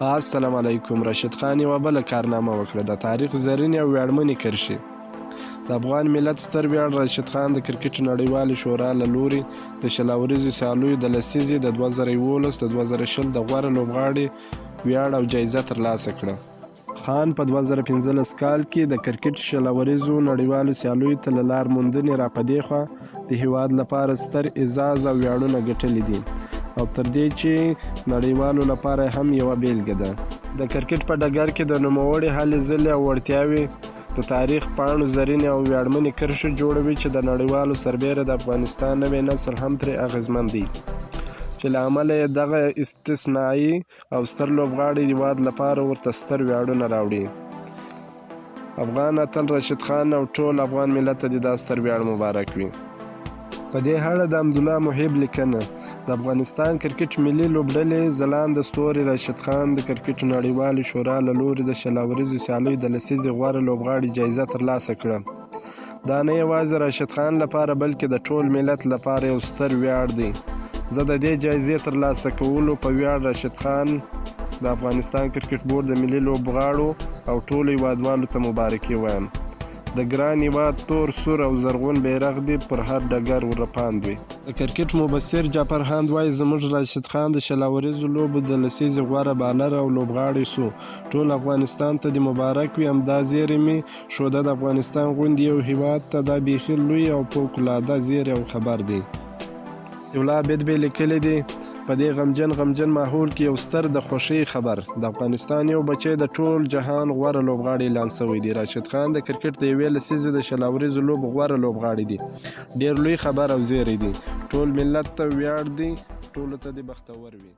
السلام علیکم. راشد خان یوه بله کارنامه وکړه، د تاریخ زرینې او ویاړمنې کرښې. د افغان ملت ستر ویاړ راشد خان د کرکټ نړیوالې شورا له لوري د شل اوريزو سیالیو د لسیزې د 2011 د 2020 د غوره لوبغاړي ویاړ او جایزه ترلاسه کړه. خان په 2015 کال کې د کرکټ شل اوريزو نړیوالو سیالیو ته له لار موندنې راپدې خوا د هیواد لپاره ستر اعزاز او ویاړونه ګټلي دي او تر دې چې نړیوالو لپاره هم یوه بیلګه ده. د کرکټ په ډګر کې د نوموړي هلې ځلې او وړتیاوې د تاریخ پاڼو زرینې او ویاړمنې کرښې جوړوي چې د نړیوالو سربیره د افغانستان نوی نسل هم ترې اغېزمن دی، چې له امله یې دغه استثنایي او ستر لوبغاړي هیواد لپاره ورته ستر ویاړونه راوړي. افغان اتل راشد خان او ټول افغان ملت ته د دا ستر ویاړ مبارک وي. په دې اړه د حمدالله محب لیکنه: د افغانستان کرکټ ملي لوبډلې ځلانده ستوری راشد خان د کرکټ نړیوالې شورا له لوري د شل اوريزو سیالیو د لسیزې غوره لوبغاړي جایزه ترلاسه کړه. دا نه یوازې راشد خان لپاره بلکې د ټول ملت لپاره یو ستر ویاړ دی. زه د دې جایزې ترلاسه کولو په ویاړ راشد خان، د افغانستان کرکټ بورډ د ملي لوبغاړو او ټولو هیوادوالو ته مبارکي وایم. د ګران هیواد تور، سور او زرغون بیرغ دې پر هر ډګر ورپاند وي. د کرکټ مبصر جعفر هاند وایي زموږ راشد خان د شل اوريزو لوبو د لسیزې غوره بالر او لوبغاړی سو. ټول افغانستان ته دې مبارک وي. همدا زیری مې ښوده د افغانستان غوندې یو هیواد ته دا بیخي لوی او فوقالعاده زیری او خبر دی. یولا عابد به لیکلی دی: په دې غمجن ماحول کې یو ستر د خوښۍ خبر، د افغانستان یو بچی د ټول جهان غوره لوبغاړی اعلان شوی دی. راشد خان د کرکټ د یوې لسیزې د شل اوريزو لوبو غوره لوبغاړی دی. ډیر لوی خبر او زیری دی. ټول ملت ته ویاړ دی. ټولو ته دې بختور وي.